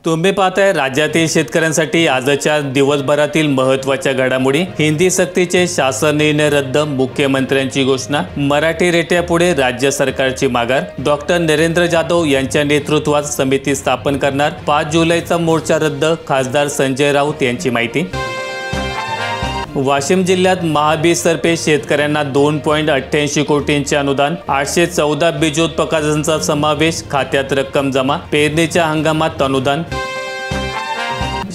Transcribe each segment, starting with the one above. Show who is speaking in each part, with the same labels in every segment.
Speaker 1: तुम्ही पाहताय राज्यातील शेतकऱ्यांसाठी आजच्या दिवसभरातील महत्त्वाच्या घडामोडी। हिंदी सक्तीचे शासन निर्णय रद्द, मुख्यमंत्र्यांची घोषणा, मराठी रेट्यापुढे राज्य सरकारची माघार, डॉक्टर नरेंद्र जाधव यांच्या नेतृत्वात समिती स्थापन करणार, 5 जुलैचा मोर्चा रद्द, खासदार संजय राऊत यांची माहिती। वाशिम जिल्ह्यात महाबीजतर्फे शेतकऱ्यांना 2.88 कोटींचे अनुदान, 814 बीजोत्पादकांचा समावेश, खात्यात रक्कम जमा, पेरणीच्या हंगामात अनुदान।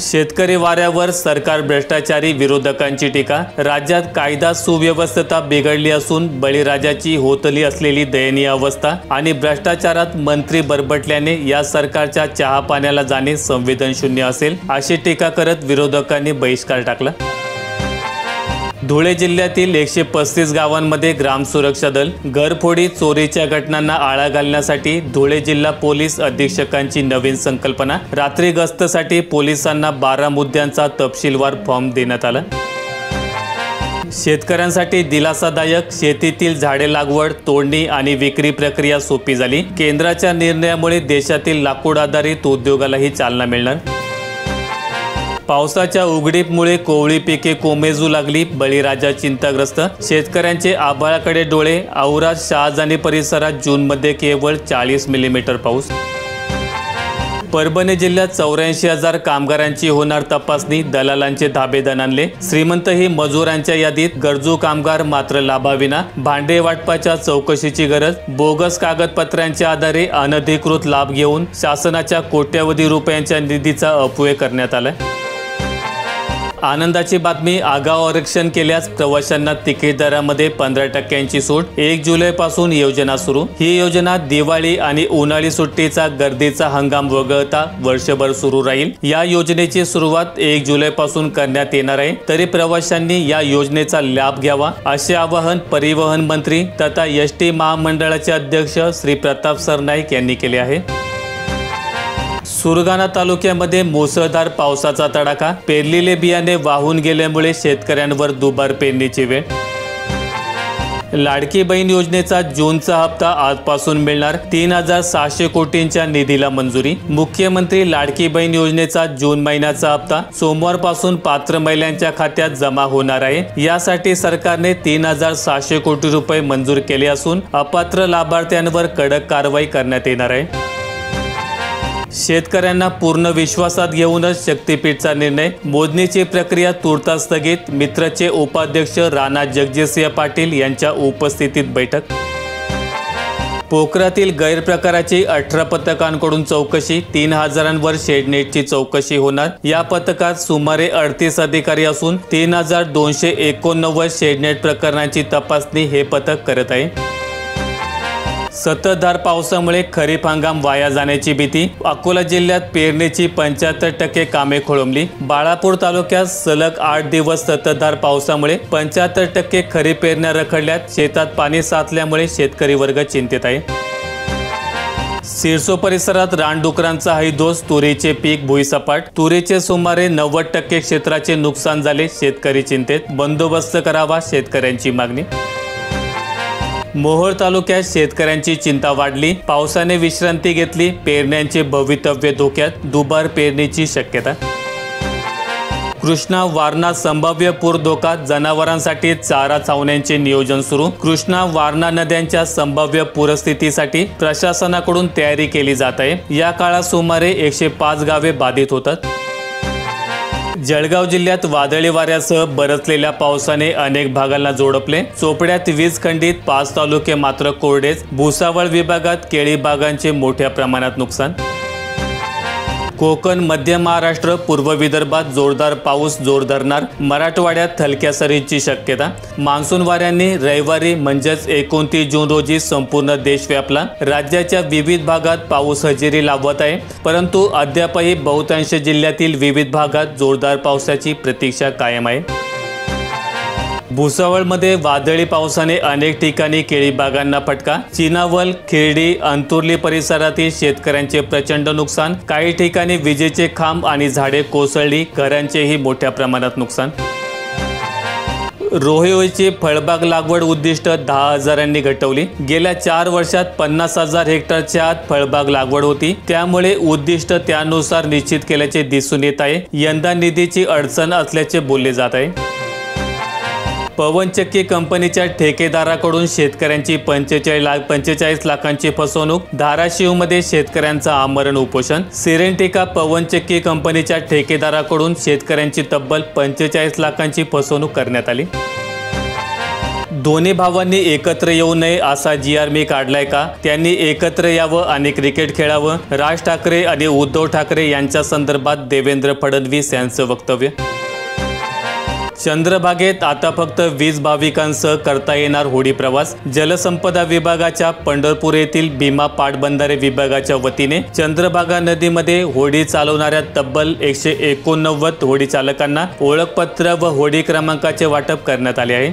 Speaker 1: शेतकरी वाऱ्यावर, सरकार भ्रष्टाचारी, विरोधकांची टीका। राज्यात कायदा सुव्यवस्था बिघडली असून बळीराजाची होतली असलेली दयनीय अवस्था आणि भ्रष्टाचारात मंत्री बरबटल्याने या सरकारच्या चहा पाण्याला जाणे संवेदनशून्य असेल, अशी टीका करत विरोधकांनी बहिष्कार टाकला। धुळे जिल्ह्यातील 135 गावांमध्ये ग्रामसुरक्षा दल, घरफोडी चोरीच्या घटनांना आळा घालण्यासाठी धुळे जिल्हा पोलीस अधीक्षकांची नवीन संकल्पना। रात्री गस्तीसाठी पोलिसांना 12 मुद्द्यांचा तपशीलवार फॉर्म देण्यात आला। शेतकऱ्यांसाठी दिलासादायक, शेतीतील झाडे लागवड, तोडणी आणि विक्री प्रक्रिया सोपी झाली। केंद्राच्या निर्णयामुळे देशातील लाकूड आधारित उद्योगालाही चालना मिळणार। पावसाच्या उघडीपमुळे कोवळी पिके कोमेजू लागली, बळीराजा चिंताग्रस्त, शेतकऱ्यांचे आभाळाकडे डोळे। औराद, शहाजानी परिसरात जूनमध्ये केवळ 40 मिलीमीटर पाऊस। परभणी जिल्ह्यात 84,000 कामगारांची होणार तपासणी, दलालांचे धाबे दणाणले। श्रीमंतही मजुरांच्या यादीत, गरजू कामगार मात्र लाभाविना। भांडे वाटपाच्या चौकशीची गरज, बोगस कागदपत्रांच्या आधारे अनधिकृत लाभ घेऊन शासनाच्या कोट्यवधी रुपयांच्या निधीचा अपव्यय करण्यात आला। आनंदाची बातमी, आगाऊ आरक्षण केल्यास प्रवाशांना तिकीट दरामध्ये 15% सूट। 1 जुलैपासून योजना सुरू। ही योजना दिवाळी आणि उन्हाळी सुट्टीचा गर्दीचा हंगाम वगळता वर्षभर सुरू राहील। या योजनेची सुरुवात 1 जुलैपासून करण्यात येणार आहे, तरी प्रवाशांनी या योजनेचा लाभ घ्यावा, असे आवाहन परिवहन मंत्री तथा एसटी महामंडळाचे अध्यक्ष श्री प्रताप सरनाईक यांनी केले आहे। सुरगाणा तालुक्यामध्ये मुसळधार पावसाचा तडाखा, पेरलेले बियाणे वाहून गेल्यामुळे शेतकऱ्यांवर दुबार पेरणीची वेळ। लाडकी बहीण योजनेचा जूनचा हप्ता आजपासून मिळणार, 3,600 कोटींच्या निधीला मंजुरी। मुख्यमंत्री लाडकी बहीण योजनेचा जून महिन्याचा हप्ता सोमवारपासून पात्र महिलांच्या खात्यात जमा होणार आहे। यासाठी सरकारने 3,600 कोटी रुपये मंजूर केले असून अपात्र लाभार्थ्यांवर कडक कारवाई करण्यात येणार आहे। शेतकऱ्यांना पूर्ण विश्वासात घेऊनच शक्तीपीठचा निर्णय, मोजणीची प्रक्रिया तुर्तास स्थगित। मित्रचे उपाध्यक्ष राणा जगजितसिंह पाटील यांच्या उपस्थितीत बैठक। पोखरातील गैरप्रकाराची 18 पथकांकडून चौकशी, 3,000वर शेडनेटची चौकशी होणार। या पथकात सुमारे 38 अधिकारी असून 3,289 शेडनेट प्रकरणांची तपासणी हे पथक करत आहे। संततधार पावसामुळे खरीप हंगाम वाया जाण्याची भीती, अकोला जिल्ह्यात पेरणीची 75% कामे खोळंबली। बाळापूर तालुक्यात सलग 8 दिवस संततधार पावसामुळे 75% खरीप पेरण्या रखडल्यात। शेतात पाणी साचल्यामुळे शेतकरी वर्ग चिंतेत आहे। सिरसो परिसरात रानडुकरांचा हैदोस, तुरीचे पीक भुईसपाट, तुरीचे सुमारे 90% क्षेत्राचे नुकसान झाले, शेतकरी चिंतेत, बंदोबस्त करावा, शेतकऱ्यांची मागणी। मोहोळ तालुक्यात शेतकऱ्यांची चिंता वाढली, पावसाने विश्रांती घेतली, पेरण्यांचे भवितव्य धोक्यात, दुबार पेरणीची शक्यता। कृष्णा वारणा संभाव्य पूर धोका, जनावरांसाठी चारा छावण्यांचे नियोजन सुरू। कृष्णा वारणा नद्यांच्या संभाव्य पूरस्थितीसाठी प्रशासनाकडून तयारी केली जात आहे। या काळात सुमारे 105 गावे बाधित होतात। जळगाव जिल्ह्यात वादळी वाऱ्यासह बरसलेल्या पावसाने अनेक भागांना जोडपले, चोपड्यात वीज खंडित, 5 तालुके मात्र कोरडेच। भुसावळ विभागात केळी बागांचे मोठ्या प्रमाणात नुकसान। कोकण, मध्य महाराष्ट्र, पूर्व विदर्भात जोरदार पाऊस जोर धरणार, मराठवाड्यात हलक्या सरींची शक्यता। मान्सून वाऱ्यांनी रविवारी म्हणजेच 29 जून रोजी संपूर्ण देश व्यापला। राज्याच्या विविध भागात पाऊस हजेरी लावत आहे, परंतु अद्यापही बहुतांश जिल्ह्यातील विविध भागात जोरदार पावसाची प्रतीक्षा कायम आहे। भुसावळमध्ये वादळी पावसाने अनेक ठिकाणी केळी बागांना फटका, चिनावल, खिरडी, अंतुर्ली परिसरातील शेतकऱ्यांचे प्रचंड नुकसान। काही ठिकाणी विजेचे खांब आणि झाडे कोसळली, घरांचेही मोठ्या प्रमाणात नुकसान। रोहिओची फळबाग लागवड उद्दिष्ट 10,000 घटवली। गेल्या 4 वर्षात 50,000 हेक्टरच्या आत फळबाग लागवड होती, त्यामुळे उद्दिष्ट त्यानुसार निश्चित केल्याचे दिसून येत आहे। यंदा निधीची अडचण असल्याचे बोलले जात आहे। पवनचक्की कंपनीच्या ठेकेदाराकडून शेतकऱ्यांची 45 लाखांची फसवणूक। धाराशिवमध्ये शेतकऱ्यांचं आमरण उपोषण। सिरेंटिका पवनचक्की कंपनीच्या ठेकेदाराकडून शेतकऱ्यांची तब्बल 45 लाखांची फसवणूक करण्यात आली। दोन्ही भावांनी एकत्र येऊ नये असा GR मी काढलाय का? त्यांनी एकत्र यावं आणि क्रिकेट खेळावं। राज ठाकरे आणि उद्धव ठाकरे यांच्या संदर्भात देवेंद्र फडणवीस यांचं वक्तव्य। चंद्रभागेत आता फक्त 20 भाविकांसह करता येणार होडी प्रवास। जलसंपदा विभागाच्या पंढरपूर येथील भीमा पाटबंधारे विभागाच्या वतीने चंद्रभागा नदीमध्ये होडी चालवणाऱ्या तब्बल 189 होडी चालकांना ओळखपत्र व होडी क्रमांकाचे वाटप करण्यात आले आहे।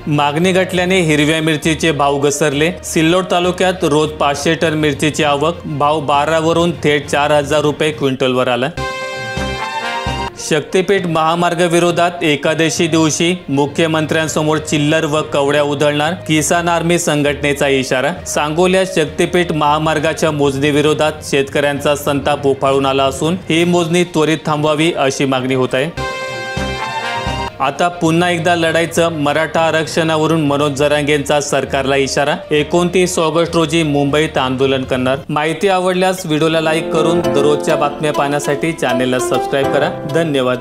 Speaker 1: मागणी घटल्याने हिरव्या मिरचीचे भाव घसरले। सिल्लोड तालुक्यात रोज 500 टन मिरचीची आवक, भाव 12 वरून थेट 4,000 रुपये क्विंटलवर आला। शक्तीपीठ महामार्ग विरोधात एकादशी दिवशी मुख्यमंत्र्यांसमोर चिल्लर व कवड्या उधळणार, किसान आर्मी संघटनेचा इशारा। सांगोल्यात शक्तीपीठ महामार्गाच्या मोजणी विरोधात शेतकऱ्यांचा संताप उफाळून आला असून ही मोजणी त्वरित थांबवावी अशी मागणी होत आहे। आता पुन्हा एकदा लढायचं, मराठा आरक्षणावरून मनोज जरांगेंचा सरकारला इशारा। 29 ऑगस्ट रोजी मुंबईत आंदोलन करणार। माहिती आवडल्यास व्हिडिओला लाईक करून दररोजच्या बातम्या पाहण्यासाठी चॅनेलला सबस्क्राईब करा। धन्यवाद।